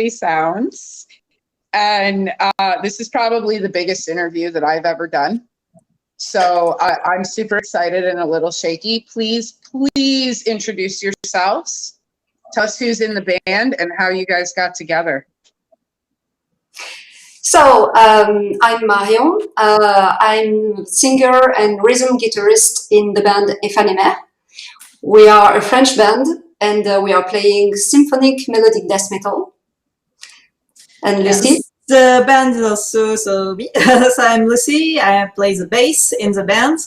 sounds. And this is probably the biggest interview that I've ever done. So I'm super excited and a little shaky. Please introduce yourselves. Tell us who's in the band and how you guys got together. So I'm Marion. I'm singer and rhythm guitarist in the band Ephanemer. We are a French band and we are playing symphonic melodic death metal. And Lucy? Yes. The band is also me. So I'm Lucy. I play the bass in the band.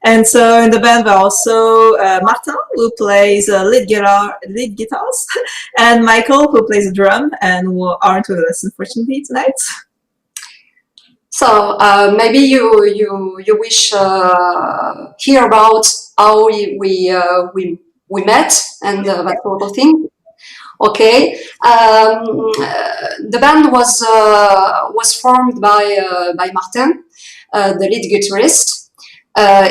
And so in the band, we're also Martin, who plays lead guitars, and Michael, who plays the drum, and who aren't with us, unfortunately, tonight. So maybe you wish hear about how we met and that sort of thing. Okay, the band was formed by Martin, the lead guitarist.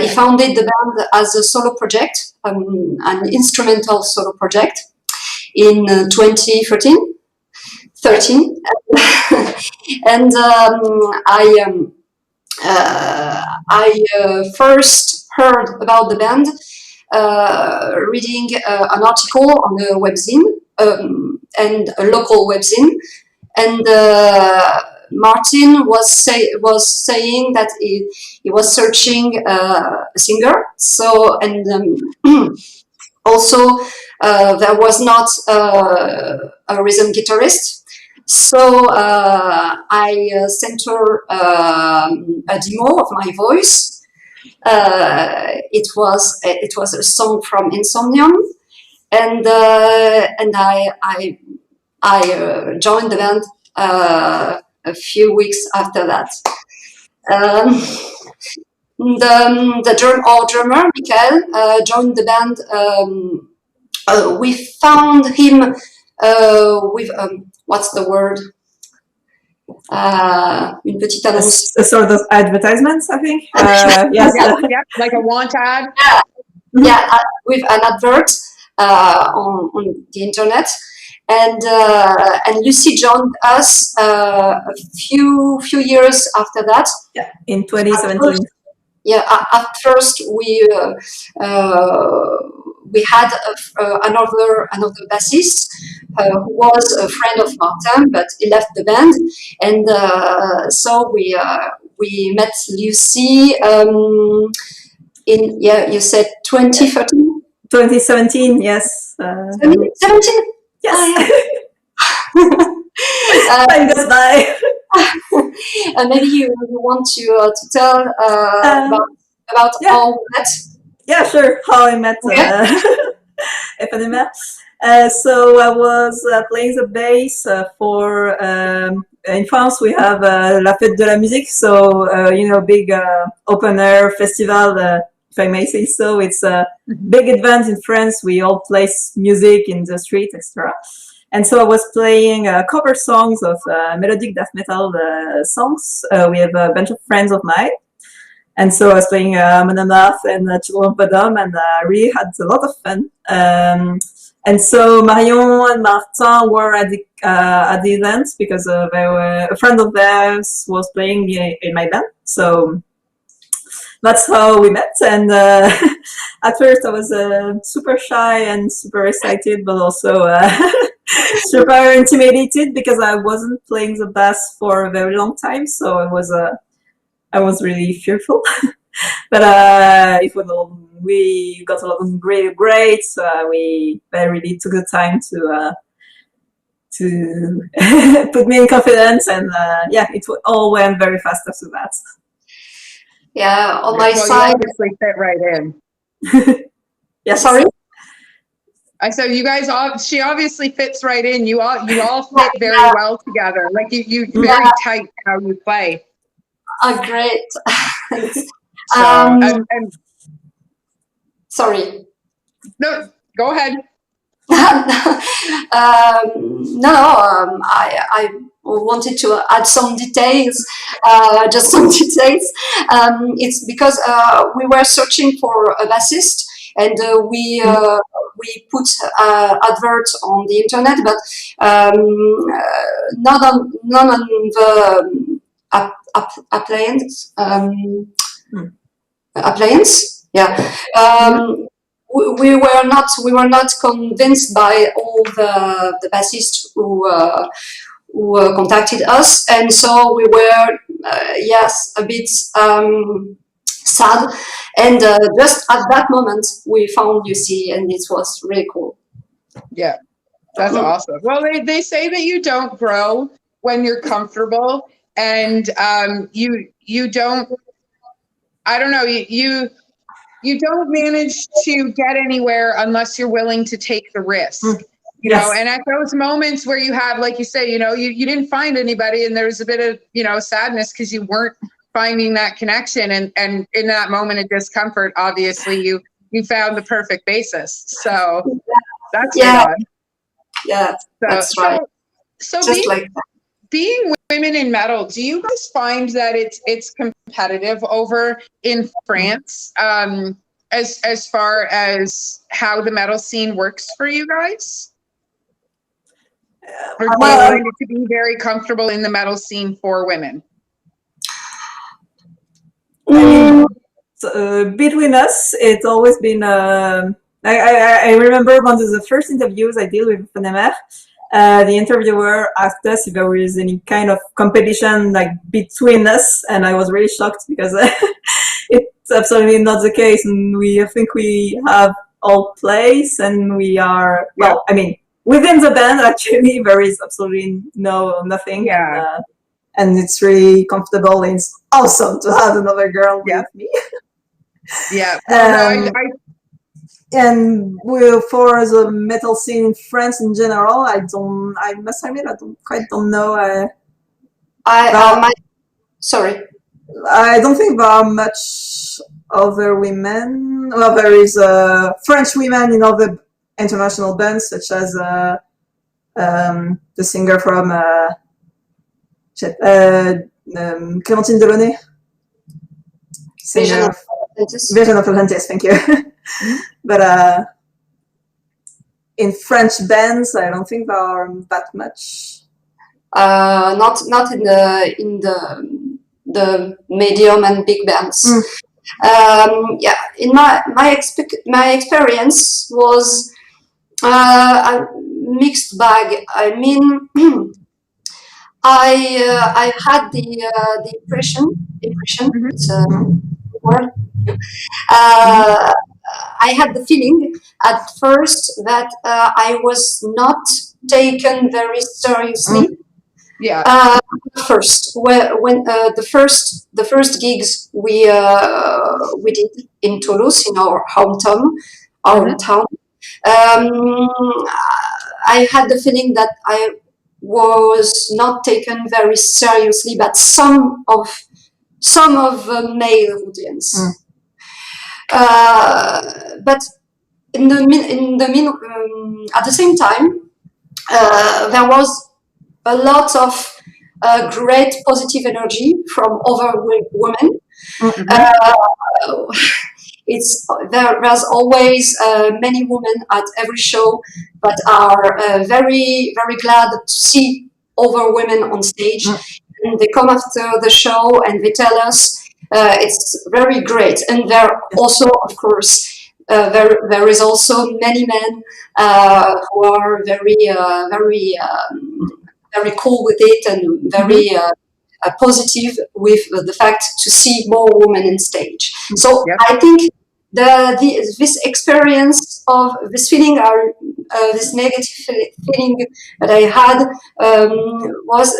He founded the band as a solo project, an instrumental solo project, in 2013. And I first heard about the band reading an article on a webzine, and a local webzine, and Martin was saying that he was searching a singer. So and also there was not a rhythm guitarist. So I sent her a demo of my voice. It was a song from Insomnium, and I joined the band a few weeks after that. Our drummer Michael joined the band. We found him with what's the word? Une petite annonce. A sort of advertisements, I think. Yes. Yeah, like a want ad. Yeah, with an advert on the internet, and Lucy joined us a few years after that. Yeah, in 2017. At first we had another bassist who was a friend of Martin, but he left the band, and so we met Lucy in you said 2013? 2017, yes. 2017? Yes. Oh, yeah. Time goes by. Maybe you want to tell about how we met. Yeah, sure. How I met Ephanemer. So I was playing the bass for. In France, we have La Fête de la Musique, so big open air festival. If I may say so, it's a big event in France. We all play music in the street, etc. And so I was playing cover songs of melodic death metal songs. We have a bunch of friends of mine. And so I was playing Monomath and Children of Bodom, and I really had a lot of fun. And so Marion and Martin were at the event because a friend of theirs was playing in my band. So that's how we met. And at first I was super shy and super excited, but also super intimidated because I wasn't playing the bass for a very long time. So I was really fearful. But we got along great. So we really took the time to put me in confidence, and it all went very fast after that. Yeah, on my side, you obviously fit right in. Yeah, sorry. I said you guys she obviously fits right in. You all fit very well together. Like you very tight how you play. Oh, great. So, sorry. No, go ahead. I wanted to add some details, just some details. It's because we were searching for a bassist, and we we put adverts on the internet, but not on the appliance. Appliance, yeah. We were not convinced by all the bassists who contacted us, and so we were yes, a bit sad. And just at that moment, we found Lucy, and it was really cool. Yeah, that's awesome. Well, they say that you don't grow when you're comfortable, and you don't. I don't know. You don't manage to get anywhere unless you're willing to take the risk. You know, and at those moments where you have, like you say, you know, you didn't find anybody, and there was a bit of, you know, sadness because you weren't finding that connection, and in that moment of discomfort, obviously you found the perfect basis. So that's good on. Yeah, that's right. So just like that. Being women in metal, do you guys find that it's competitive over in France, as far as how the metal scene works for you guys? Or do you find it to be very comfortable in the metal scene for women? I mean, between us, it's always been. I remember one of the first interviews I did with Fanemer. The interviewer asked us if there was any kind of competition like between us, and I was really shocked because it's absolutely not the case. And I think we have all place, and we are well. I mean, within the band, actually, there is absolutely nothing. Yeah. And it's really comfortable. And it's awesome to have another girl with me. Yeah. Well, and for the metal scene in France in general, I must admit, I don't know. Sorry. I don't think there are much other women. Well, there is French women in other international bands, such as the singer from Clémentine Delaunay. Vision of Atlantis, thank you. But in French bands, I don't think there are that much. Not in the medium and big bands. Yeah, in my experience was a mixed bag. I mean, I had the impression. It's a word. I had the feeling at first that I was not taken very seriously. First, when the first gigs we did in Toulouse, in our hometown, I had the feeling that I was not taken very seriously, but some of the male audience. But at the same time, there was a lot of great positive energy from other women. There's always many women at every show that are very, very glad to see other women on stage. And they come after the show and they tell us it's very great. And there also, of course, there is also many men who are very, very cool with it and very positive with the fact to see more women on stage. So I think this experience of this feeling, this negative feeling that I had was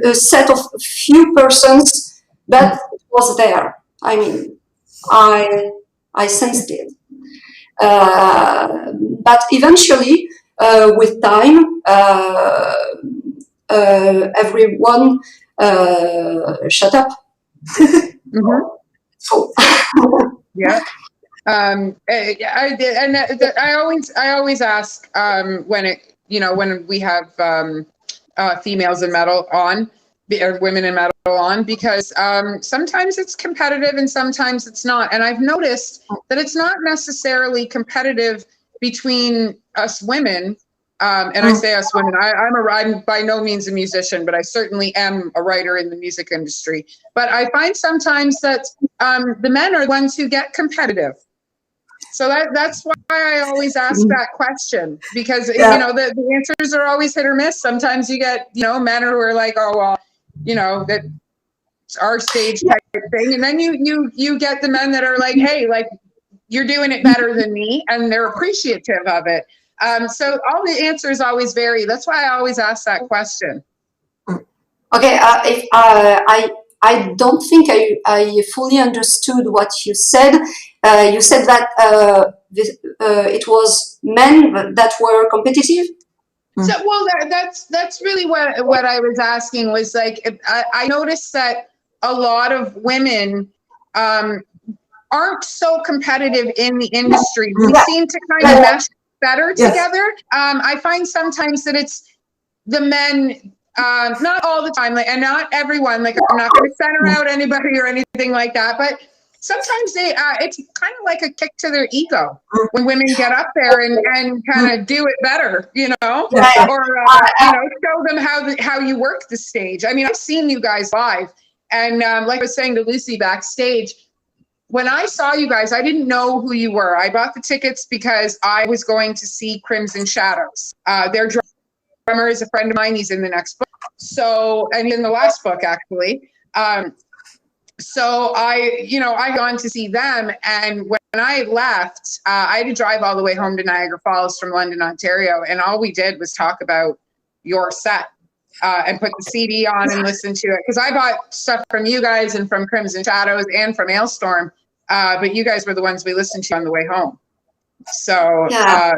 a set of few persons that was there. I mean, I sensed it, but eventually, with time, everyone shut up. So yeah. I always ask when we have females in metal on, or women in metal on, because sometimes it's competitive and sometimes it's not. And I've noticed that it's not necessarily competitive between us women. And I say us women, I'm by no means a musician, but I certainly am a writer in the music industry. But I find sometimes that the men are the ones who get competitive. So that's why I always ask that question, because, you know, the answers are always hit or miss. Sometimes you get, you know, men who are like, oh, well, you know, that's our stage type of thing. And then you get the men that are like, hey, like, you're doing it better than me, and they're appreciative of it. So all the answers always vary. That's why I always ask that question. Okay, if I don't think I fully understood what you said. You said that it was men that were competitive. So, well, that's really what I was asking, was like, I noticed that a lot of women aren't so competitive in the industry. We seem to kind of mesh better together. I find sometimes that it's the men, not all the time, like, and not everyone, like, I'm not going to center out anybody or anything like that, but sometimes it's kind of like a kick to their ego when women get up there and kind of do it better, you know, or you know, show them how you work the stage. I mean, I've seen you guys live, and like I was saying to Lucy backstage, when I saw you guys, I didn't know who you were. I bought the tickets because I was going to see Crimson Shadows. Their drummer is a friend of mine. He's in the next book. So, and in the last book, actually. So I gone to see them, and when I left, I had to drive all the way home to Niagara Falls from London, Ontario, and all we did was talk about your set and put the CD on and listen to it, because I bought stuff from you guys and from Crimson Shadows and from Ailstorm, but you guys were the ones we listened to on the way home. So I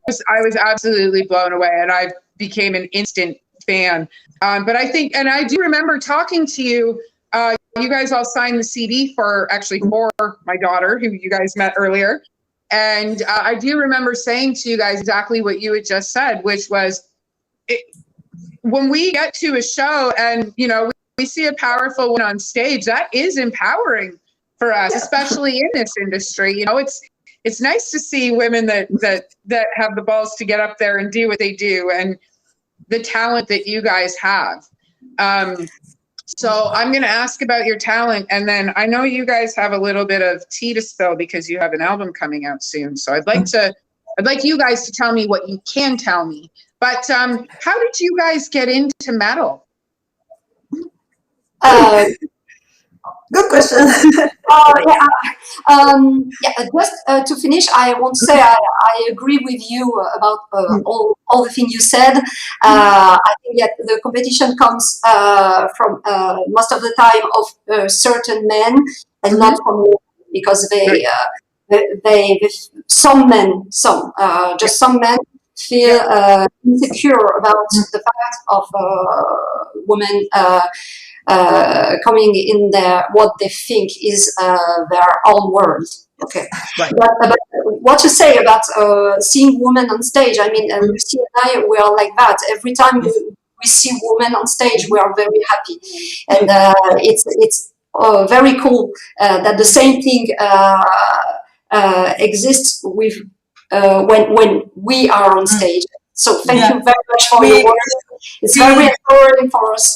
was absolutely blown away, and I became an instant fan. But I think, and I do remember talking to you. You guys all signed the CD for my daughter, who you guys met earlier. And I do remember saying to you guys exactly what you had just said, which was, when we get to a show and, you know, we see a powerful woman on stage, that is empowering for us, especially in this industry. You know, it's nice to see women that have the balls to get up there and do what they do, and the talent that you guys have. So I'm going to ask about your talent, and then I know you guys have a little bit of tea to spill because you have an album coming out soon. So I'd like you guys to tell me what you can tell me. But how did you guys get into metal? Good question. Just to finish, I won't say I agree with you about all the things you said. I think that the competition comes from most of the time of certain men, and not from women, because some men feel insecure about the fact of women coming in what they think is their own world. Okay. Right. But what you say about seeing women on stage, I mean, Lucy and I, we are like that. Every time we see women on stage, we are very happy. And it's very cool that the same thing exists with when we are on stage. So thank you very much for your work. It's very empowering for us.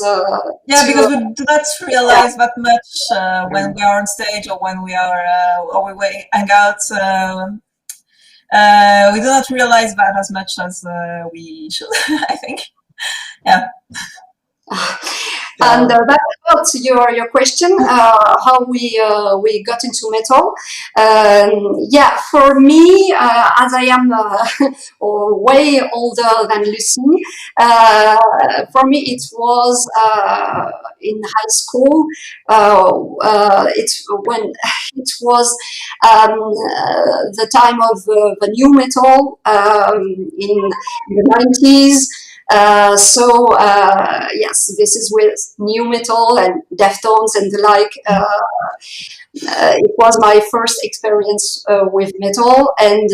Because we do not realize that much when we are on stage, or when we are or we hang out. We do not realize that as much as we should. I think. Yeah. And back about your question, how we got into metal. For me, as I am way older than Lucy, for me it was in high school. It's when it was the time of the new metal in the 90s. Yes, this is with new metal and Deftones and the like. It was my first experience with metal, and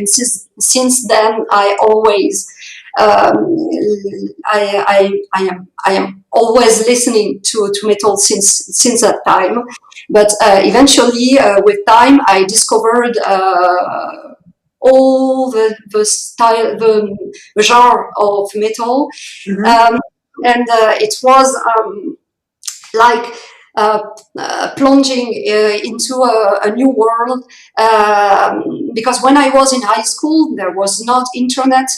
since then I always I am always listening to metal since that time. But eventually, with time, I discovered all the style, the genre of metal, and it was like plunging into a new world, because when I was in high school there was not internet,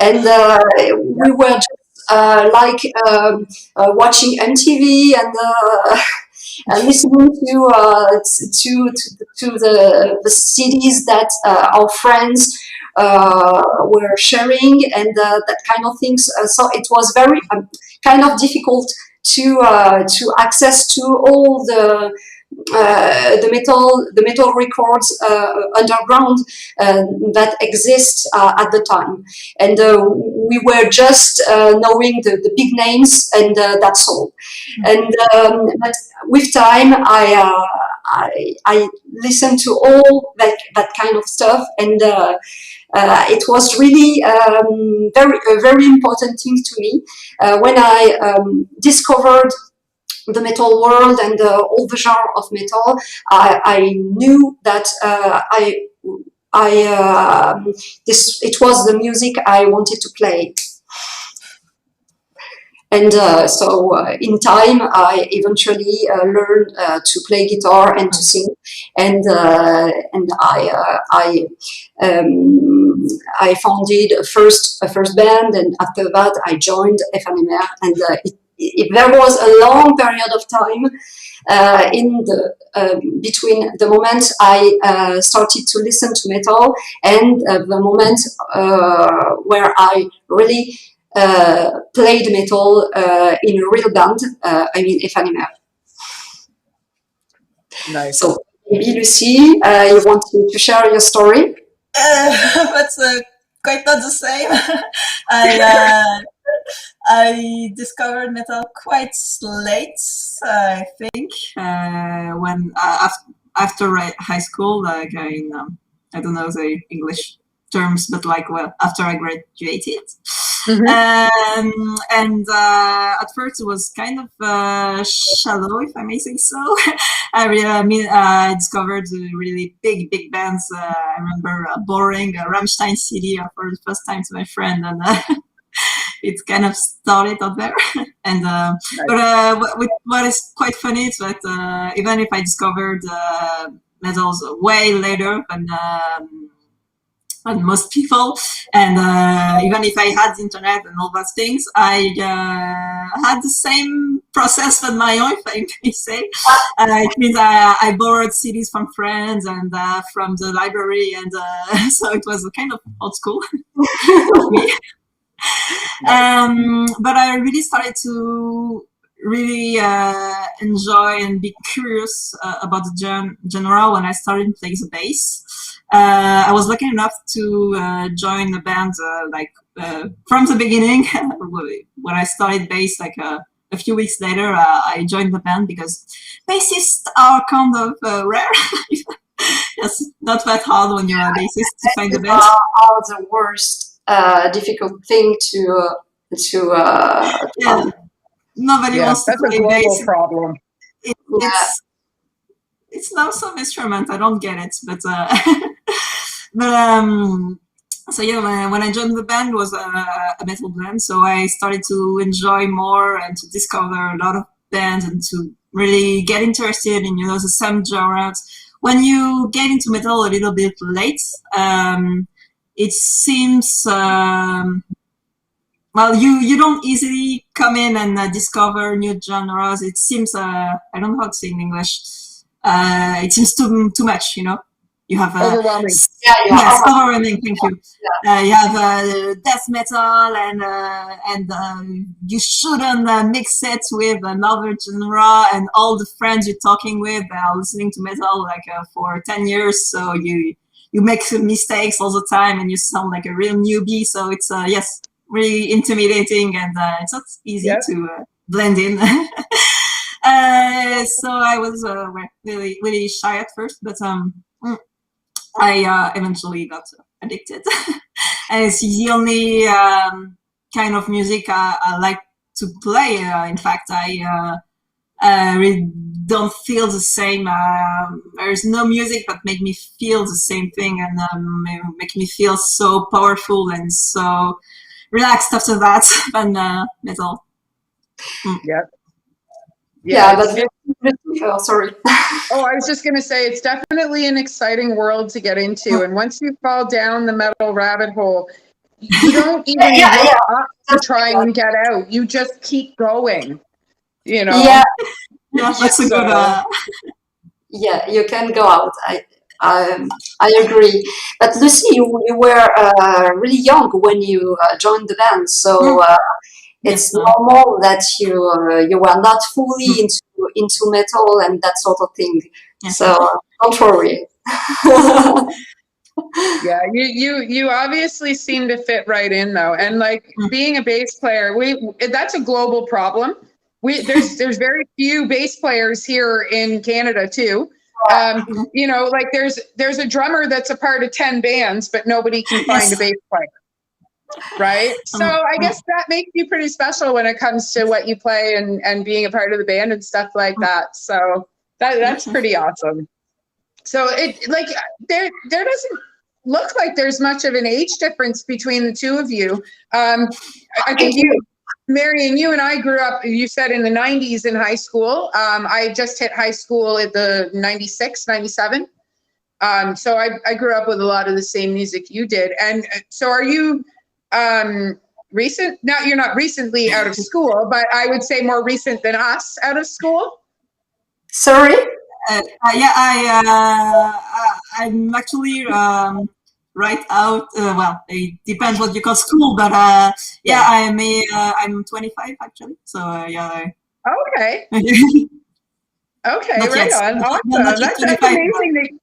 and we were just watching MTV and listening to the CDs that our friends were sharing, and that kind of things. So it was very kind of difficult to access to all the metal records underground that exist at the time, and we were just knowing the big names, and that's all. And but with time, I listened to all that kind of stuff, and it was really a very important thing to me when I discovered the metal world and all the genre of metal. I knew that it was the music I wanted to play. And so in time, I eventually learned to play guitar and to sing, and I founded a first band, and after that I joined FNMR, and there was a long period of time in the between the moment I started to listen to metal and the moment where I really played metal in a real band. I mean, FNMR. Nice. So maybe Lucy, you want to share your story? That's quite not the same. I discovered metal quite late, I think, when after high school, like in I don't know the English terms, but like, well, after I graduated. And at first it was kind of shallow, if I may say so. I discovered really big bands. I remember borrowing a Rammstein CD for the first time to my friend, and it kind of started out there. And but what is quite funny is that even if I discovered metals way later than most people, and even if I had the internet and all those things, I had the same process that my wife, I may say. It means I borrowed CDs from friends and from the library, and so it was kind of old school of me. But I really started to really enjoy and be curious about the genre when I started playing the bass. I was lucky enough to join the band from the beginning. When I started bass, a few weeks later, I joined the band because bassists are kind of rare. It's not that hard when you're a bassist to find the band. Are the worst difficult thing to yeah. Nobody wants to play bass. That's a global problem. It's not some instrument. I don't get it, but so yeah, when I joined the band, it was a metal band, so I started to enjoy more and to discover a lot of bands and to really get interested in the same genres. When you get into metal a little bit late, it seems well, you don't easily come in and discover new genres. It seems I don't know how to say in English. It seems too much, You have overwhelming. Yes, overwhelming. Thank you. You have death metal, and you shouldn't mix it with another genre. And all the friends you're talking with are listening to metal for 10 years, so you make mistakes all the time, and you sound like a real newbie. So it's yes, really intimidating, and it's not easy to blend in. So I was really shy at first, but I eventually got addicted. And it's the only kind of music I like to play. In fact, I really don't feel the same. There's no music that make me feel the same thing and make me feel so powerful and so relaxed after that than metal. Yeah. Yeah, that's sorry. Oh, I was just going to say, it's definitely an exciting world to get into. And once you fall down the metal rabbit hole, you don't even look up to try and get out. You just keep going, you know? Yeah, that's a good. Yeah, you can go out. I agree. But Lucy, you were really young when you joined the band, so it's normal that you were not fully into metal and that sort of thing. So don't worry. Yeah, you obviously seem to fit right in though, and like being a bass player, that's a global problem. There's very few bass players here in Canada too. You know, like there's a drummer that's a part of 10 bands, but nobody can find a bass player. Right. So I guess that makes you pretty special when it comes to what you play and being a part of the band and stuff like that. So that's pretty awesome. So it like there doesn't look like there's much of an age difference between the two of you. I think Marion, you and I grew up, you said in the 90s in high school. I just hit high school at the 96, 97. So I grew up with a lot of the same music you did. And so are you recent? Now, you're not recently out of school, but I would say more recent than us out of school. Sorry? I'm actually right out. Well, it depends what you call school, but I'm 25 actually. So yeah. Okay. Okay, Not right yet. on. Awesome. That's amazing.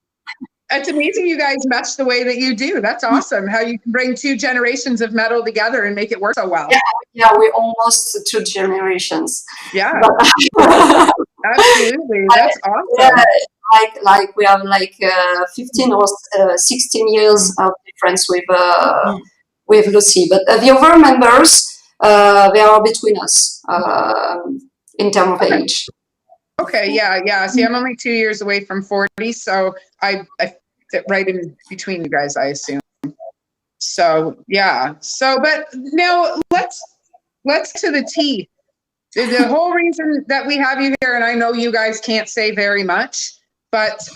It's amazing you guys mesh the way that you do. That's awesome. How you can bring two generations of metal together and make it work so well. Yeah, we're almost two generations. Yeah. Absolutely. That's awesome. Yeah, like we have like 15 or 16 years of difference with Lucy. But the other members, they are between us in terms of age. Okay, yeah. See, I'm only 2 years away from 40, so I fit right in between you guys, I assume. So yeah. So, but now let's to the tea. The whole reason that we have you here, and I know you guys can't say very much, but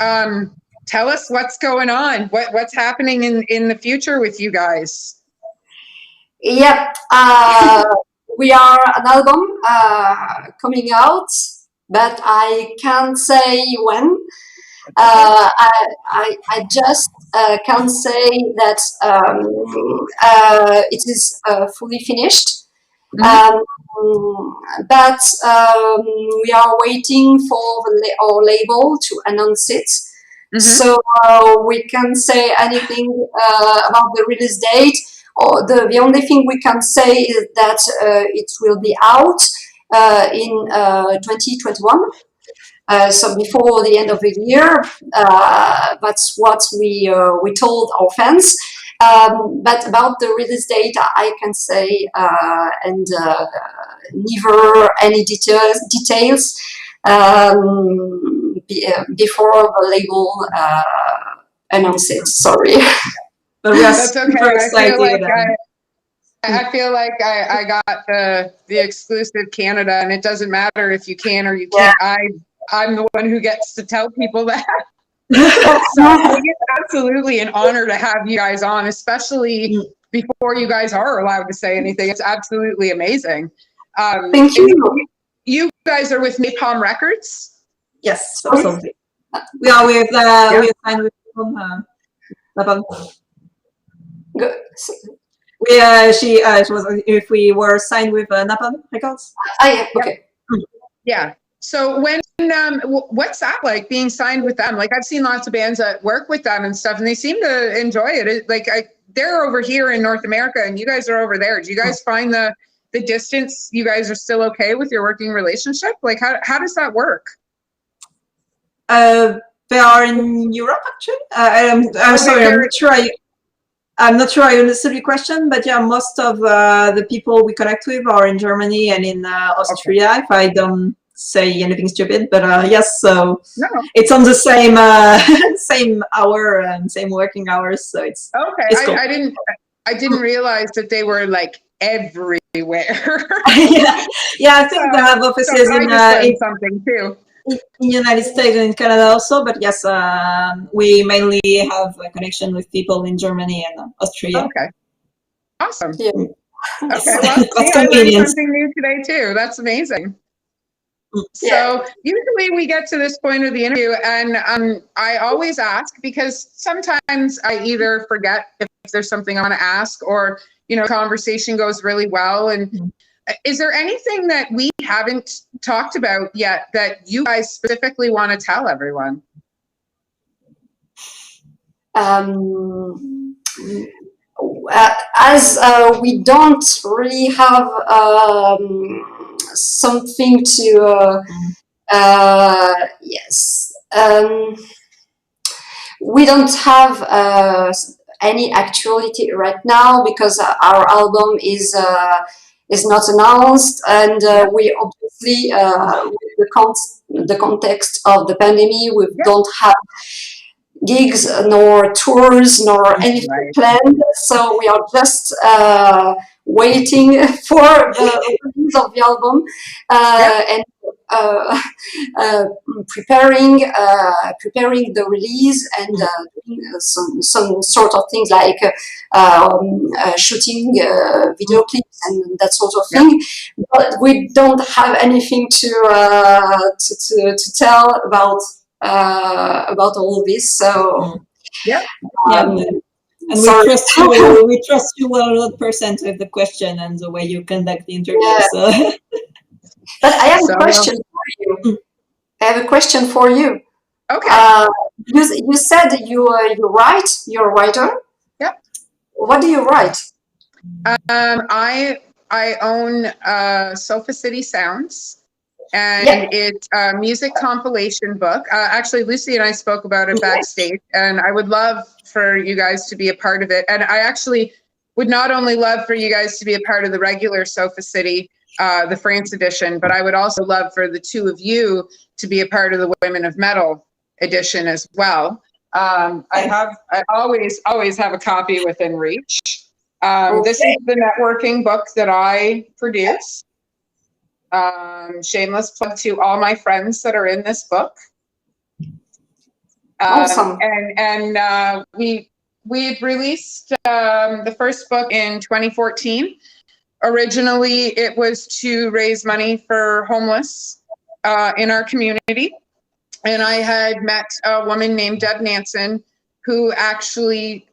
tell us what's going on. What's happening in the future with you guys? Yep. We are an album coming out, but I can't say when. I just can say that it is fully finished. But we are waiting for our label to announce it. So we can't say anything about the release date. Or the only thing we can say is that it will be out in 2021. So before the end of the year, that's what we told our fans. But about the release date, I can say and never any details before the label announce it. Sorry. But we are That's okay. super excited. I feel like I got the exclusive Canada, and it doesn't matter if you can or you can't. I'm the one who gets to tell people that. So I think it's absolutely an honor to have you guys on, especially before you guys are allowed to say anything. It's absolutely amazing. Thank you. You guys are with Napalm Records? Yes, absolutely. We are with we are signed with Napalm. Good. She was if we were signed with Napalm Records. Yeah, okay. Yeah. So when what's that like being signed with them? Like I've seen lots of bands that work with them and stuff, and they seem to enjoy it. They're over here in North America, and you guys are over there. Do you guys find the distance? You guys are still okay with your working relationship? Like how does that work? They are in Europe actually. I'm sorry, I'm not sure. I'm not sure I understood your question, but yeah, most of the people we connect with are in Germany and in Austria, if I don't say anything stupid. But yes, so No. it's on the same same hour and same working hours, so it's Okay. it's cool. I didn't realize that they were like everywhere. Yeah, I think they have offices I just learned something too. in United States and in Canada also, but yes, we mainly have a connection with people in Germany and Austria. Okay. Awesome. Yeah. Okay. Well, see, I learned something new today too. That's amazing. So usually we get to this point of the interview and I always ask because sometimes I either forget if there's something I want to ask or, conversation goes really well. And is there anything that we haven't talked about yet that you guys specifically want to tell everyone? As we don't really have something to yes, we don't have any actuality right now because our album is not announced, and we obviously with the context of the pandemic, we don't have gigs, nor tours, nor anything planned. So we are just waiting for the release of the album and preparing the release and doing some sort of things like shooting video clips and that sort of thing. But we don't have anything to tell about all of this, so and we trust you 100% with the question and the way you conduct the interview. So. But I have a question for you. Okay. You said you write. You're a writer. Yeah. What do you write? I own Sofa City Sounds. And it's a music compilation book. Actually, Lucy and I spoke about it backstage, and I would love for you guys to be a part of it. And I actually would not only love for you guys to be a part of the regular Sofa City, the France edition, but I would also love for the two of you to be a part of the Women of Metal edition as well. I always have a copy within reach. This is the networking book that I produce. Shameless plug to all my friends that are in this book. Awesome. And we had released the first book in 2014. Originally, it was to raise money for homeless in our community. And I had met a woman named Deb Nansen, who actually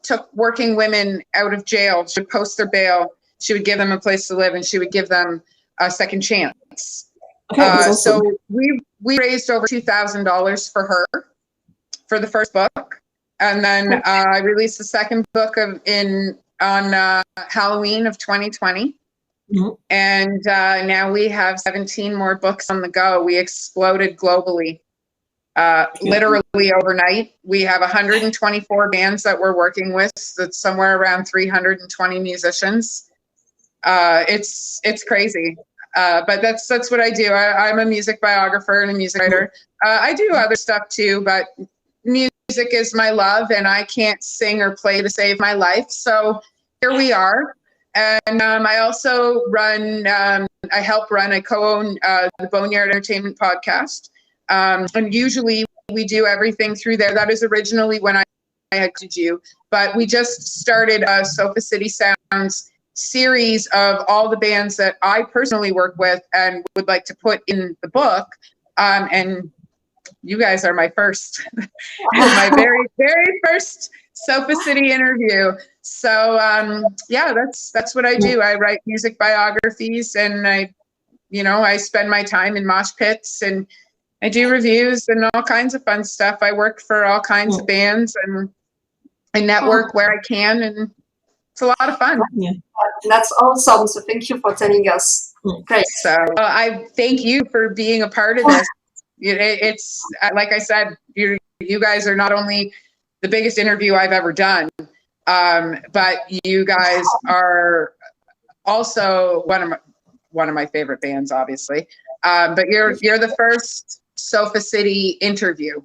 took working women out of jail. She would post their bail. She would give them a place to live, and she would give them a second chance. Okay, so we raised over $2,000 for her for the first book, and then I released the second book on Halloween of 2020. And now we have 17 more books on the go. We exploded globally, literally overnight. We have 124 bands that we're working with. That's somewhere around 320 musicians. It's crazy. But that's what I do. I'm a music biographer and a music writer. I do other stuff too, but music is my love, and I can't sing or play to save my life. So here we are. And I also I co-own the Boneyard Entertainment podcast. And usually we do everything through there. That is originally when I had to do, but we just started a Sofa City Sounds series of all the bands that I personally work with and would like to put in the book. And you guys are my my very, very first Sofa City interview. So that's what I do. I write music biographies, and I spend my time in mosh pits, and I do reviews and all kinds of fun stuff. I work for all kinds of bands, and I network where I can, and it's a lot of fun. Yeah. That's awesome. So thank you for telling us. Great. So I thank you for being a part of this. It's like I said, you guys are not only the biggest interview I've ever done, But you guys are also one of my favorite bands, obviously. But you're the first Sofa City interview,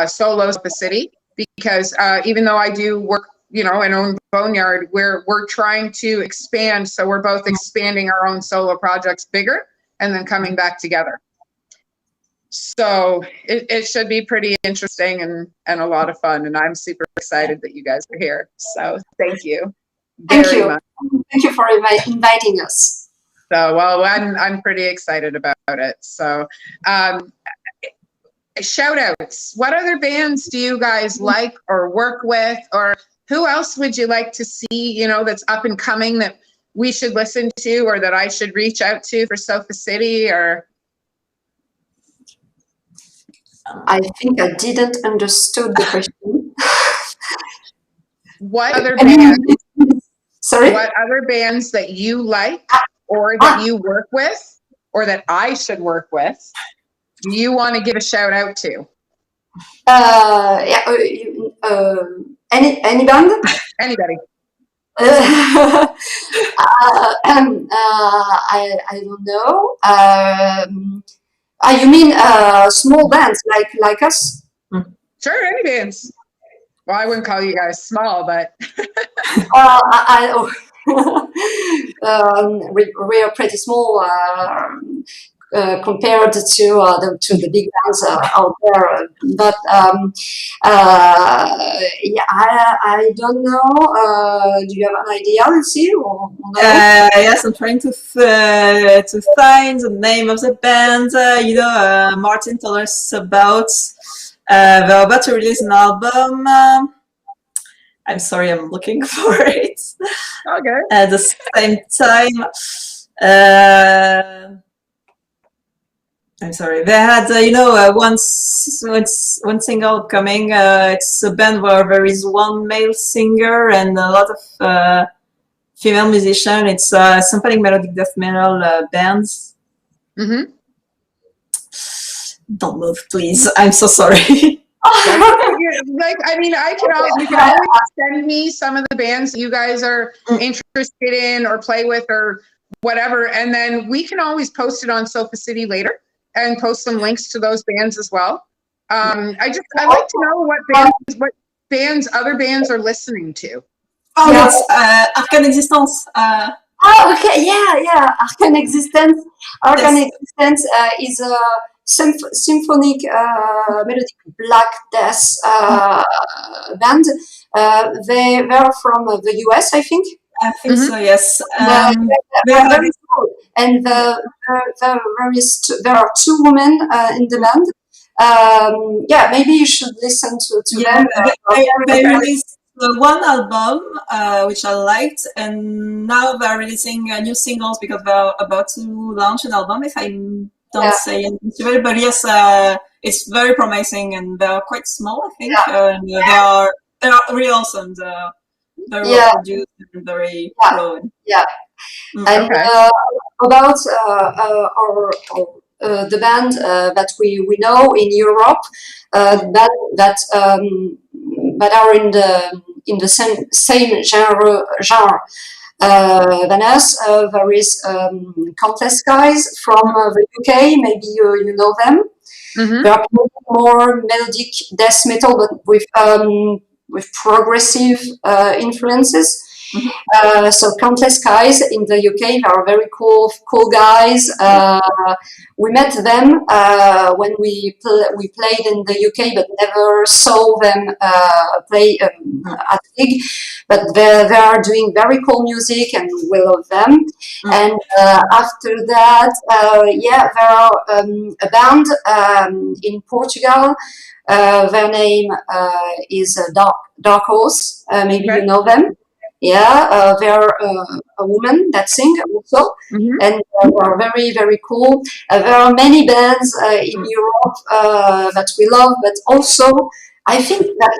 solo Sofa City, because even though I do work, you know, and own Boneyard, we're trying to expand. So we're both expanding our own solo projects bigger and then coming back together. So it should be pretty interesting and a lot of fun. And I'm super excited that you guys are here. So thank you. Thank you. Much. Thank you for inviting us. So, well, I'm pretty excited about it. So, shout outs. What other bands do you guys like or work with, or who else would you like to see, you know, that's up and coming that we should listen to or that I should reach out to for Sofa City? Or I think I didn't understood the question. What other bands? Sorry? What other bands that you like or that you work with or that I should work with do you want to give a shout out to? Yeah, any band? Anybody. I don't know. You mean small bands like us? Sure, any bands. Well, I wouldn't call you guys small, but we are pretty small compared to the big bands out there. But yeah, I don't know. Do you have an idea, Lucy? Or no? Yes, I'm trying to find the name of the band. You know, Martin told us about. They're about to release an album. I'm sorry, I'm looking for it. Okay. At the same time, I'm sorry. They had, you know, one single upcoming. It's a band where there is one male singer and a lot of female musician. It's symphonic melodic death metal bands. Mm-hmm. Don't move, please. I'm so sorry. Like, I mean, you can always send me some of the bands you guys are interested in or play with or whatever, and then we can always post it on Sofa City later and post some links to those bands as well. I like to know what bands other bands are listening to. Oh, yes, Arcane Existence. Oh, okay, yeah. Arcane Existence. Arcane Existence is a symphonic melodic black death band. They're from the US, I think. I think so, yes. They're very cool. And there are two women in the band. Yeah, maybe you should listen to them. They released one album, which I liked, and now they're releasing new singles because they're about to launch an album, if I don't say anything to it. But yes, it's very promising, and they're quite small, I think. And they are really awesome. They're well produced and very pro. Yeah. And about the band that we know in Europe, that are in the same genre than us. There is Countless Skies from the UK. Maybe you know them. Mm-hmm. They are more melodic death metal, but with progressive influences. Mm-hmm. So Countless Skies in the UK, they are very cool guys. We met them when we played in the UK, but never saw them play at gig. But they are doing very cool music, and we love them. Mm-hmm. And after that, there are a band in Portugal. Their name is Dark Horse. Maybe you know them. Yeah, they're a woman that sing also, mm-hmm. and they are very, very cool. There are many bands in Europe that we love, but also I think that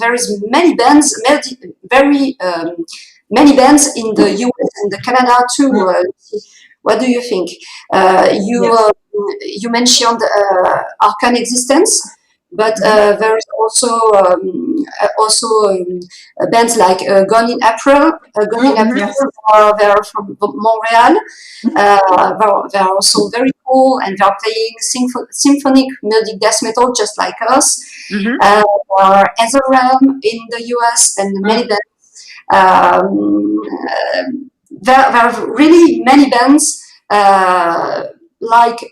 there is many bands, many bands in the US and the Canada too. What do you think? You mentioned Arcane Existence. but there's also bands like Gone in April. Gone in April, Yes. they're from Montreal. They're also very cool, and they're playing symphonic melodic death metal just like us. Or Etherrealm in the US, and many bands. There are really many bands like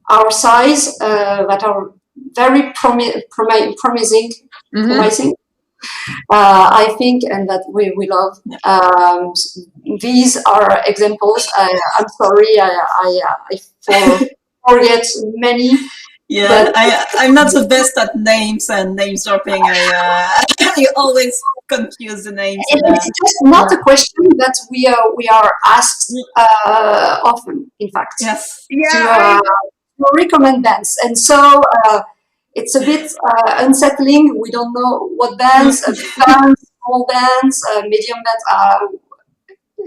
our size that are very promising. I think, and that we love. These are examples. I'm sorry, I forget many. Yeah, but I'm not the best at names and name dropping. I always confuse the names. It's just not a question that we are asked often, in fact. Yes. To recommend bands, and so it's a bit unsettling. We don't know what bands, bands, small bands, medium bands.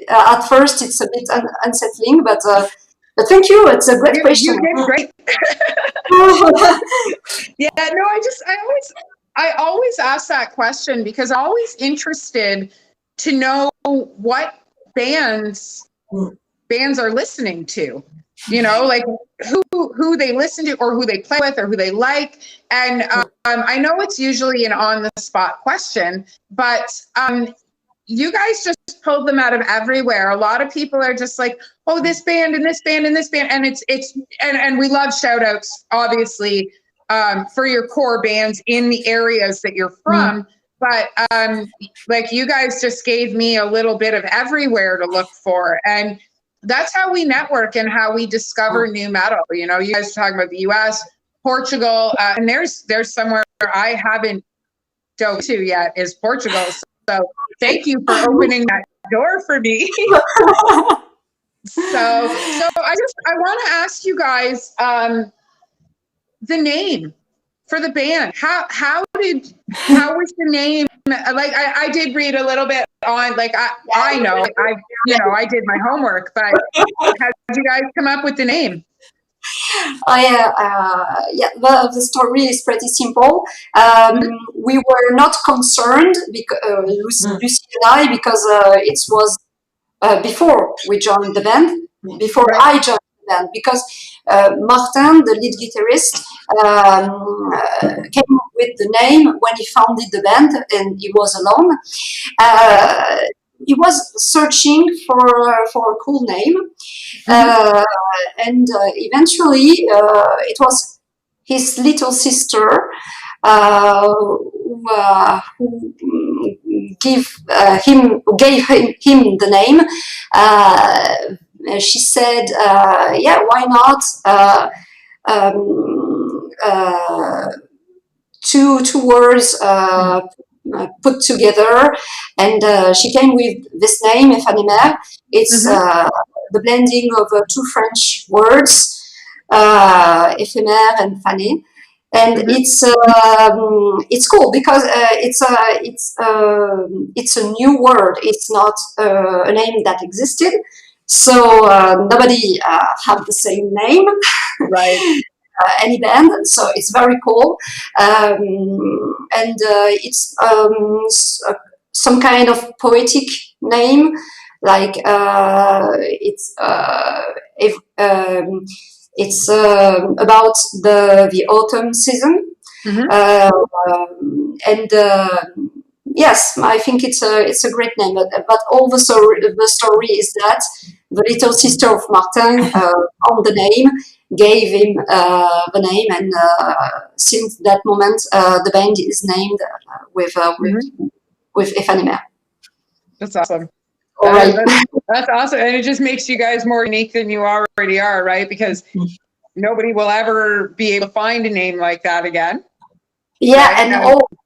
At first, it's a bit unsettling, but thank you. It's a great question. You did great. Yeah, no, I always ask that question because I'm always interested to know what bands are listening to. You know, like who they listen to, or who they play with, or who they like. And I know it's usually an on-the-spot question, but you guys just pulled them out of everywhere. A lot of people are just like, oh, this band and this band and this band, and and we love shout outs, obviously, for your core bands in the areas that you're from. But like, you guys just gave me a little bit of everywhere to look for, and that's how we network and how we discover new metal. You know, you guys are talking about the US, Portugal, and there's somewhere I haven't dove to yet is Portugal. So thank you for opening that door for me. So I want to ask you guys the name for the band. How was the name? Like, I did read a little bit on, like, I know I did my homework, but how did you guys come up with the name? The story is pretty simple. We were not concerned, Lucy and I, because it was before we joined the band, before I joined the band, because Martin, the lead guitarist, came with the name when he founded the band, and he was alone. He was searching for a cool name, and eventually it was his little sister who gave him the name. She said, "Yeah, why not?" Two words put together, and she came with this name, Ephanemer. It's the blending of two French words, éphémère and fané. And it's cool because it's a new word. It's not a name that existed, so nobody had the same name. Right. Any band, so it's very cool, and it's some kind of poetic name, like it's about the autumn season, and yes, I think it's a great name. But all the story is that the little sister of Martin on the name gave him the name, and since that moment the band is named with Ephanemer. That's awesome. All right. That's awesome, and it just makes you guys more unique than you already are, right? Because nobody will ever be able to find a name like that again. Yeah, right? And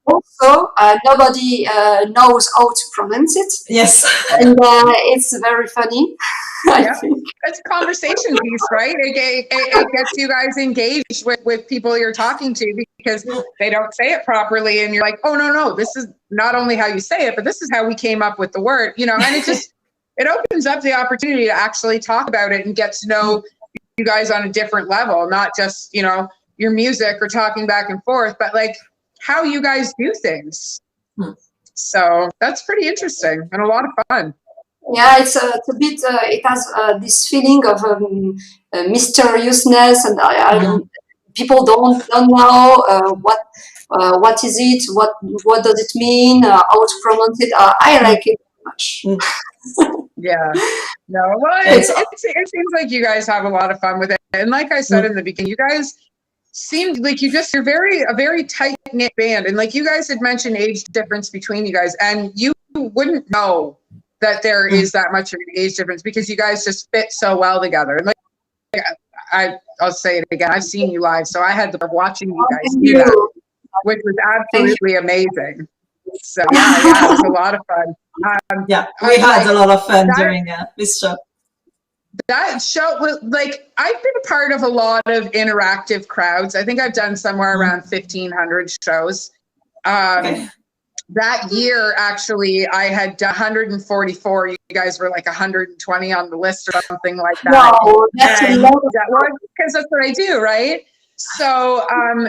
also nobody knows how to pronounce it. Yes, and it's very funny. I think it's a conversation piece, right? It gets you guys engaged with people you're talking to, because they don't say it properly, and you're like, oh no, this is not only how you say it, but this is how we came up with the word, you know. And it just it opens up the opportunity to actually talk about it and get to know you guys on a different level, not just, you know, your music or talking back and forth, but like how you guys do things. So that's pretty interesting and a lot of fun. Yeah, it's a bit. It has this feeling of mysteriousness, and I don't. People don't know what is it, what does it mean, how to pronounce it. I like it much. Yeah. No, well, it seems like you guys have a lot of fun with it. And like I said in the beginning, you guys seemed like you're a very tight knit band. And like you guys had mentioned age difference between you guys, and you wouldn't know that there is that much of an age difference because you guys just fit so well together. And like I'll say it again, I've seen you live, so I had the pleasure of watching you guys do that, which was absolutely amazing. So yeah, it was a lot of fun. We had a lot of fun during this show. That show was like, I've been a part of a lot of interactive crowds. I think I've done somewhere around 1,500 shows. That year, actually, I had 144. You guys were like 120 on the list or something like that. Wow, that's a lot. Because that's what I do, right? So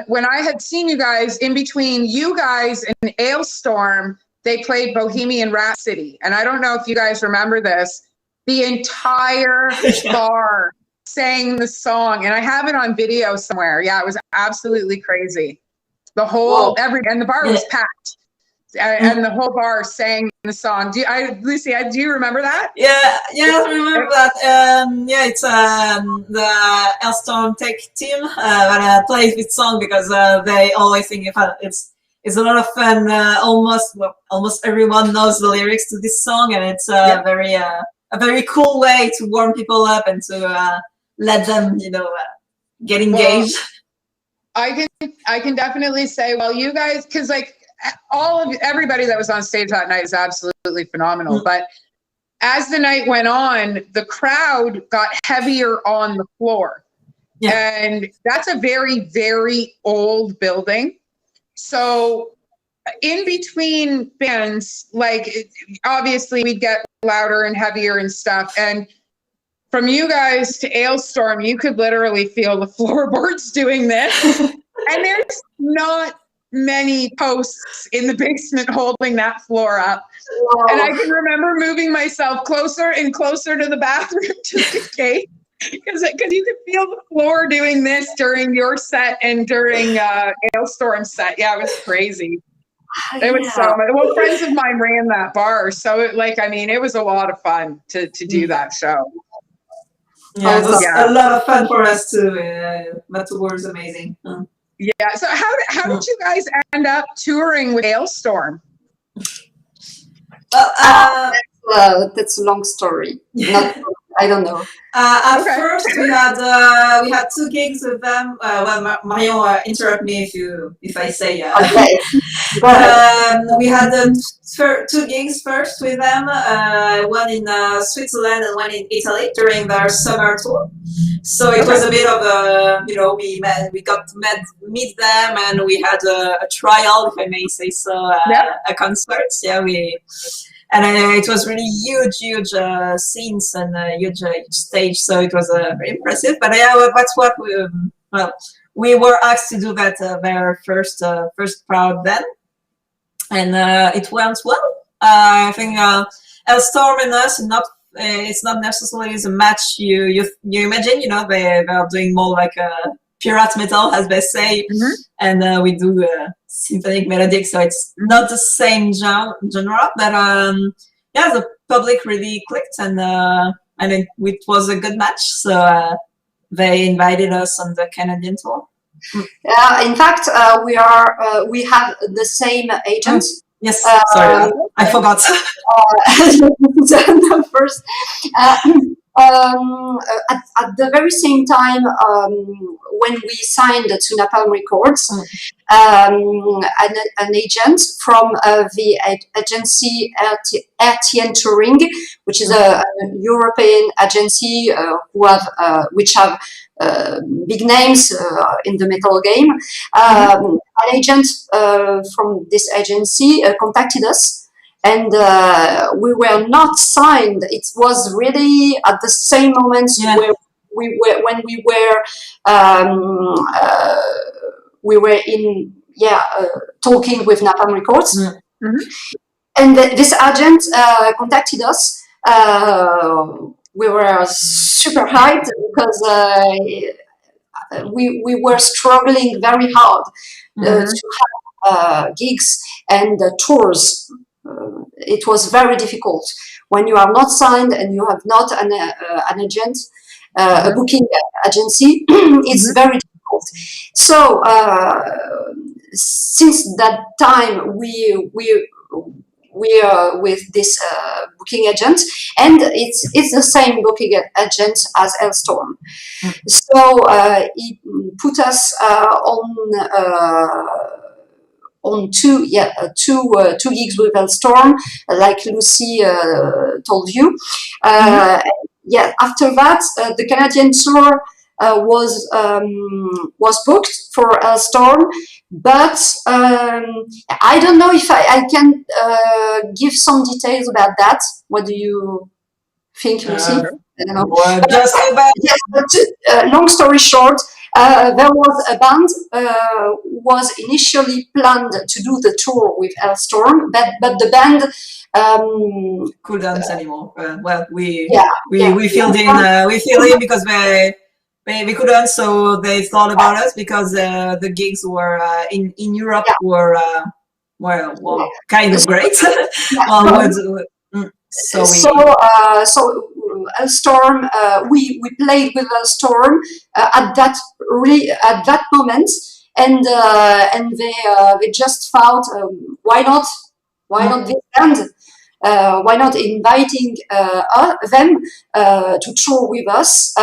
when I had seen you guys, in between you guys and Ailstorm, they played Bohemian Rhapsody. And I don't know if you guys remember this. The entire bar sang the song. And I have it on video somewhere. Yeah, it was absolutely crazy. The whole, and the bar was packed. And the whole bar sang the song. Lucy, do you remember that? Yeah, I remember that. It's the Ailstorm Tech team that plays this song because they always think it's a lot of fun. Almost everyone knows the lyrics to this song, and it's a very cool way to warm people up and to let them, get engaged. Well, I can definitely say, well, you guys, because like, everybody that was on stage that night is absolutely phenomenal. But as the night went on, the crowd got heavier on the floor. And that's a very, very old building. So in between bands, like obviously we'd get louder and heavier and stuff. And from you guys to Ailstorm, you could literally feel the floorboards doing this. And there's not many posts in the basement holding that floor up. Wow. And I can remember moving myself closer and closer to the bathroom to the gate because you could feel the floor doing this during your set and during Ailstorm's set. Yeah, it was crazy. It was so much. Well, friends of mine ran that bar, so it was a lot of fun to do that show. Yeah, it was a lot of fun for us too. That was amazing. Yeah. So how did you guys end up touring with Ailstorm? Well, that's a long story. I don't know. At first, we had 2 gigs with them. Marion, interrupt me if I say. Okay. We had 2 gigs first with them. One in Switzerland and one in Italy during their summer tour. So it was a bit of we got to meet them, and we had a trial, if I may say so, a concert. And it was really huge scenes and huge stage, so it was very impressive. But that's what we were asked to do that their first part then, and it went well. I think Ailstorm and us, it's not necessarily the match you imagine. They are doing more like pirate metal, as they say, and we do symphonic melodic, so it's not the same genre. But the public really clicked, and it was a good match. So they invited us on the Canadian tour. In fact, we have the same agent. Yes, sorry, I forgot. First, at the very same time, when we signed to Napalm Records, an agent from the agency RTN Touring, which is a European agency which have big names in the metal game. An agent from this agency contacted us. And we were not signed. It was really at the same moment where when we were in talking with Napalm Records, and this agent contacted us. We were super hyped because we were struggling very hard to have gigs and tours. It was very difficult when you are not signed and you have not an agent, a booking agency. It's very difficult. So since that time, we are with this booking agent, and it's the same booking agent as Elstorm. So he put us on two gigs with Elstorm, like Lucy told you. After that, the Canadian tour was booked for Elstorm, but I don't know if I can give some details about that. What do you think, Lucy? I don't know. Long story short, there was a band was initially planned to do the tour with Elstorm, but the band couldn't anymore. We filled in because we couldn't, so they thought about us because the gigs were in Europe were kind of great. So Elstorm, we played with Elstorm at that moment, and they just thought, why not this band? Why not inviting them to tour with us,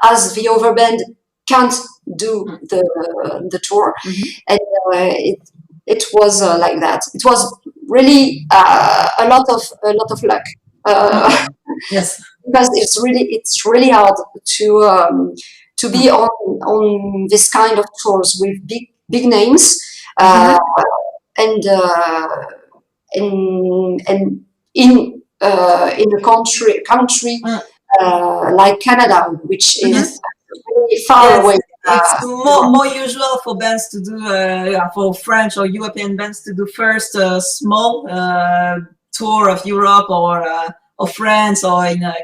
as the other band can't do the tour, and it was like that. It was really a lot of luck. Yes, because it's really hard to be on this kind of tours with big names, and in a country like Canada, which is really far away. It's more usual for bands to do, for French or European bands to do first a small tour of Europe or France or in a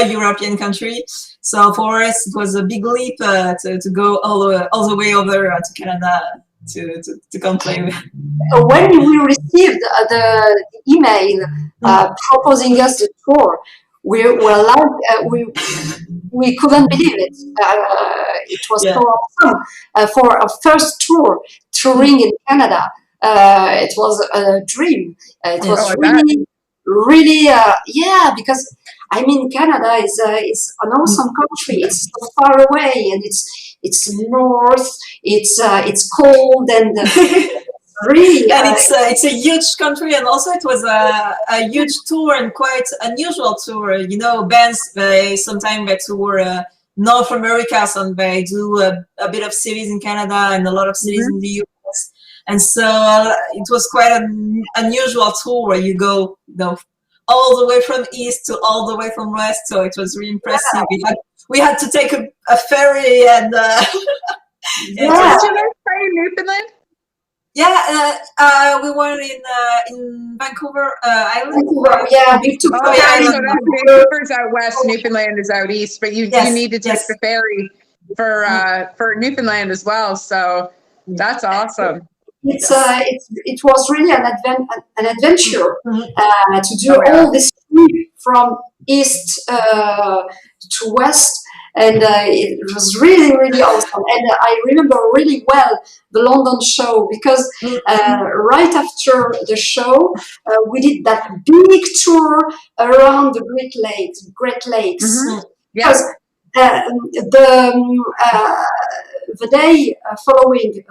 European country. So for us, it was a big leap to go all the way over to Canada to come play with. When we received the email proposing us the tour, we were like, we couldn't believe it. It was so awesome for a really tour touring in Canada. It was a dream. It was really, because I mean, Canada is an awesome country. It's so far away, and it's north. It's cold and really. And it's a huge country, and also it was a huge tour and quite unusual tour. You know, bands sometimes they tour North America, so they do a bit of cities in Canada and a lot of cities in the US. And so it was quite an unusual tour where you go, all the way from east to all the way from west. So it was really impressive. We had to take a ferry and. Did you guys play in Newfoundland? Yeah, we were in Vancouver Island. Vancouver, we took the ferry. So Vancouver's out west, Newfoundland is out east, but you need to take the ferry for Newfoundland as well. So that's awesome. It was really an adventure to do all this trip from east to west, and it was really, really awesome. And I remember really well the London show because right after the show we did that big tour around the Great Lakes. Because the day following the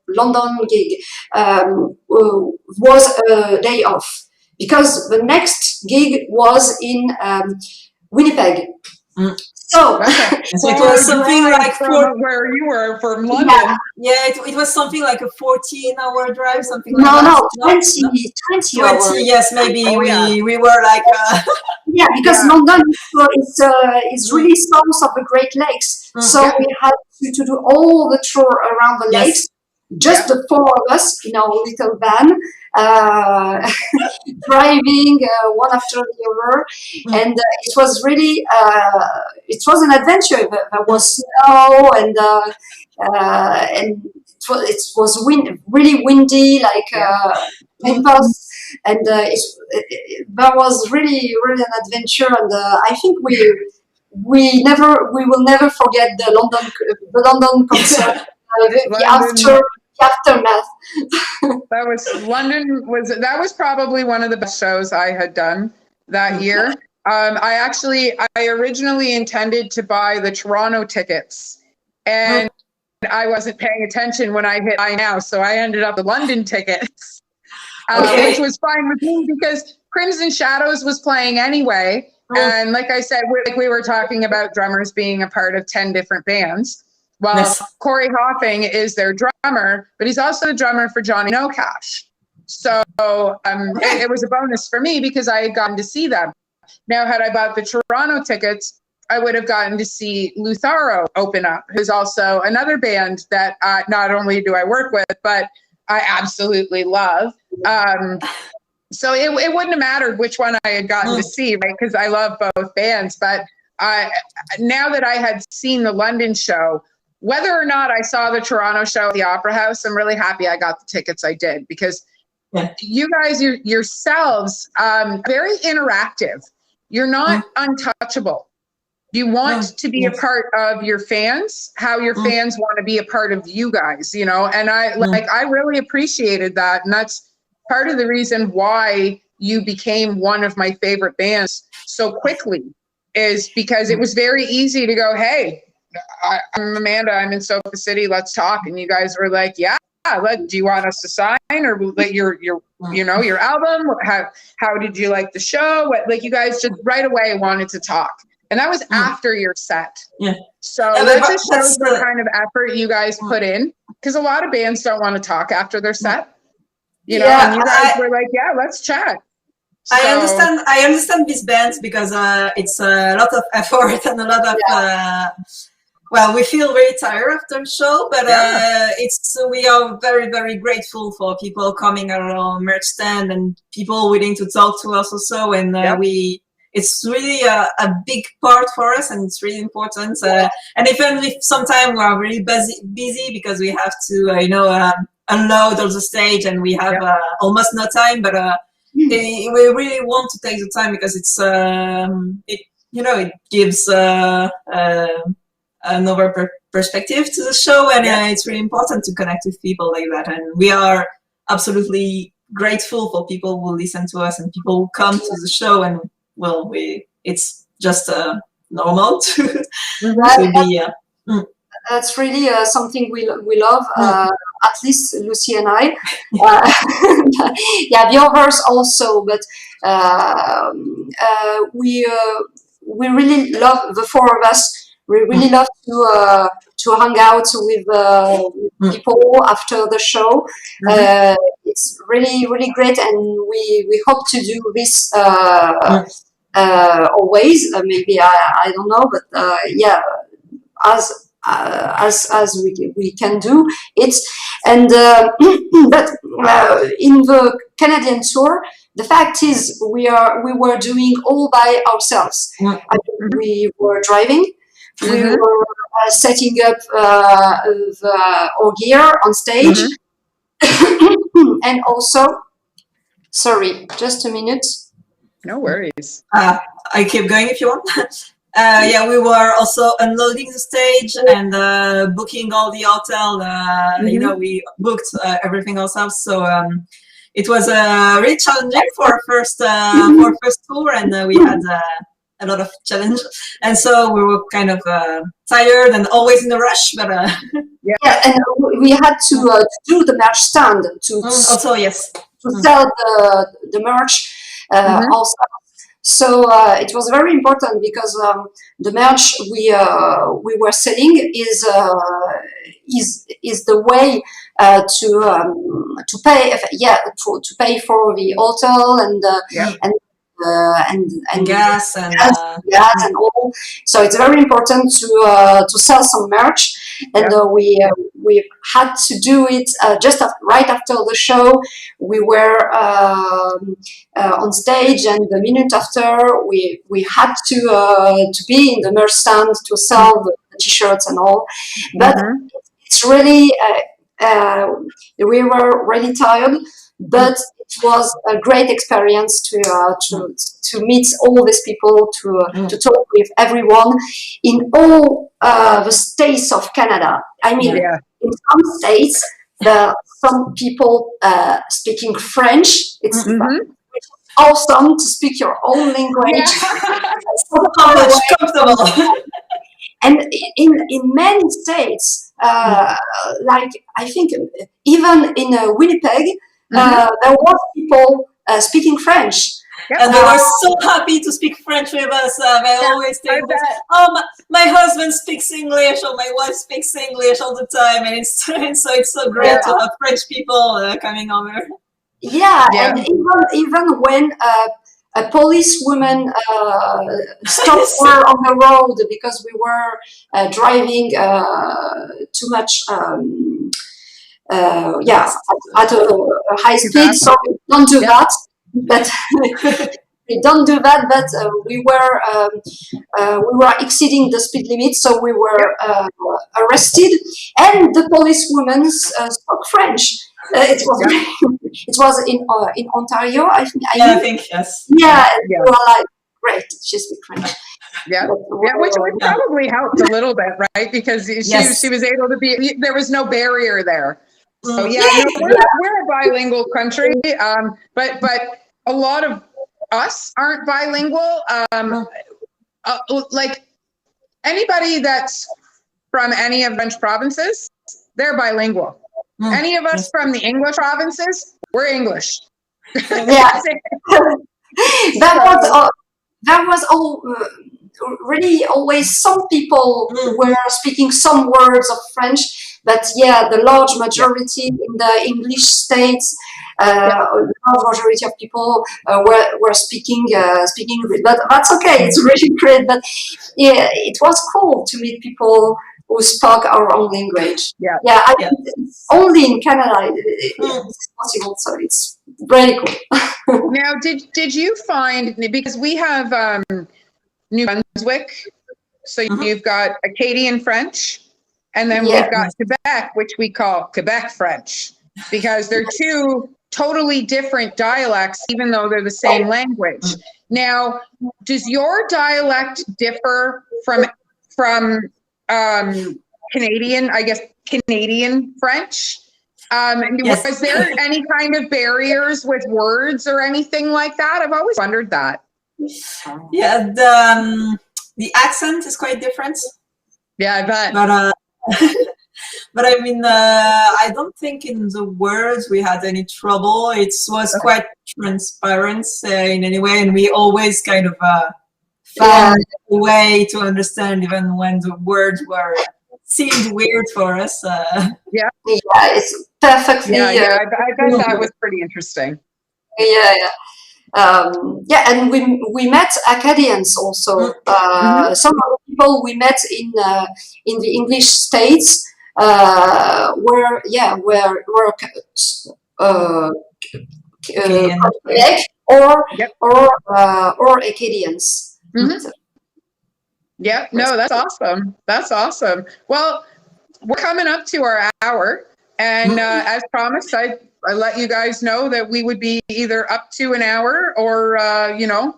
London gig was a day off because the next gig was in Winnipeg. So it was something like where you were from London. Yeah, it was something like a 14-hour drive, something like that. No, 20 hours. Yes, maybe we were like Yeah, because London is really south of the Great Lakes, so we had to do all the tour around the lakes. Just the four of us in our little van, driving one after the other, and it was really it was an adventure. There was snow and it was really windy, like tempests, and that was really an adventure. And I think we will never forget the London concert, the aftermath. That was probably one of the best shows I had done that year. I originally intended to buy the Toronto tickets, and I wasn't paying attention when I hit buy now, so I ended up the London tickets, which was fine with me because Crimson Shadows was playing anyway. And like I said, we were talking about drummers being a part of 10 different bands. Well, Corey Hoffing is their drummer, but he's also the drummer for Johnny No Cash. So it was a bonus for me because I had gotten to see them. Now, had I bought the Toronto tickets, I would have gotten to see Lutharo open up, who's also another band that not only do I work with, but I absolutely love. So it wouldn't have mattered which one I had gotten to see, right? Because I love both bands. But now that I had seen the London show, whether or not I saw the Toronto show at the Opera House, I'm really happy I got the tickets I did, because you guys yourselves, very interactive. You're not untouchable. You want to be a part of your fans, how your fans want to be a part of you guys, you know? And I really appreciated that. And that's part of the reason why you became one of my favorite bands so quickly, is because it was very easy to go, hey, I'm Amanda, I'm in Sofa City, let's talk. And you guys were like, yeah, do you want us to sign, or your album? How did you like the show? You guys just right away wanted to talk. And that was after your set. Yeah. So that just shows the kind of effort you guys put in, because a lot of bands don't want to talk after their set. You know, and you guys were like, yeah, let's chat. So, I understand these bands because it's a lot of effort and a lot of well, we feel very tired after the show, but we are very, very grateful for people coming at our merch stand and people willing to talk to us also. And it's really a big part for us, and it's really important. And even if sometimes we are really busy because we have to, unload on the stage and we have almost no time, but we really want to take the time because it's it gives another perspective to the show, and it's really important to connect with people like that. And we are absolutely grateful for people who listen to us and people who come to the show. And it's just normal to be. That's really something we love. At least Lucy and I. The others also, but we really love, the four of us. We really love to hang out with people after the show. It's really, really great, and we hope to do this always. Maybe I don't know, but as we can do it. And but in the Canadian tour, the fact is we were doing all by ourselves. I mean, we were driving. We were setting up our gear on stage. And also, sorry, just a minute. No worries. I keep going if you want. We were also unloading the stage and booking all the hotel. We booked everything ourselves. So it was really challenging for our first tour, and we had a lot of challenge, and so we were kind of tired and always in a rush. But and we had to do the merch stand to also to sell the merch also. So it was very important because the merch we were selling is the way to pay to pay for the hotel and and gas and gas and all. So it's very important to sell some merch, and we had to do it just right after the show. We were on stage, and the minute after, we had to be in the merch stand to sell the t-shirts and all. But it's really we were really tired, but it was a great experience to meet all these people, to talk with everyone in all the states of Canada. I mean, in some states, some people speaking French. It's awesome to speak your own language. comfortable. And in many states, like I think even in Winnipeg, there was people speaking French. And they were so happy to speak French with us. They always say, "Oh, my husband speaks English, or my wife speaks English all the time," and it's so great to have French people coming over. Yeah, and even when a policewoman stopped her on the road because we were driving too much, at a high speed. So don't do that. But we don't do that. But we were exceeding the speed limit, so we were arrested. And the policewoman spoke French. It was in Ontario, I think. Yes. Yeah, we were like, great, she speaks French. Which would probably helped a little bit, right? Because she was able to be. There was no barrier there. So we're a bilingual country, but a lot of us aren't bilingual. Like anybody that's from any of the French provinces, they're bilingual. Any of us from the English provinces, we're English. Yeah, that was all. Really, always some people were speaking some words of French, but the large majority in the English states, the large majority of people were speaking English. But that's okay. It's really great. But it was cool to meet people who spoke our own language. I think it's only in Canada it's possible. So it's very cool. Now, did you find, because we have New Brunswick, so you've got Acadian French, and then we've got Quebec, which we call Quebec French, because they're two totally different dialects, even though they're the same language. Now, does your dialect differ from Canadian, I guess, Canadian French? Was there any kind of barriers with words or anything like that? I've always wondered that. Yeah, the accent is quite different. Yeah, I bet. But I mean, I don't think in the words we had any trouble. It was quite transparent in any way, and we always kind of found a way to understand, even when the words seemed weird for us. It's perfectly. I bet that was pretty interesting. And we met Acadians also. Some of the people we met in the English states were Quebec or Acadians. Yeah, no, that's awesome. That's awesome. Well, we're coming up to our hour, and as promised, I let you guys know that we would be either up to an hour or,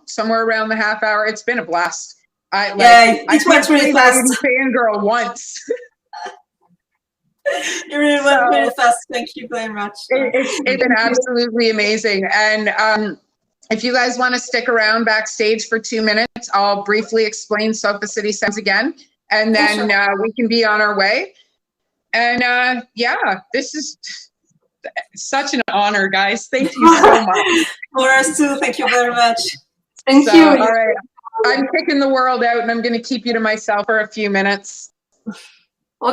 somewhere around the half hour. It's been a blast. It went really fast. I didn't fangirl once. You really went really fast. Thank you very much. It's been absolutely amazing. And if you guys want to stick around backstage for 2 minutes, I'll briefly explain Sofa City Sounds again, and then we can be on our way. And this is such an honor, guys. Thank you so much. For us too. Thank you very much. Thank you. All right. I'm kicking the world out, and I'm going to keep you to myself for a few minutes.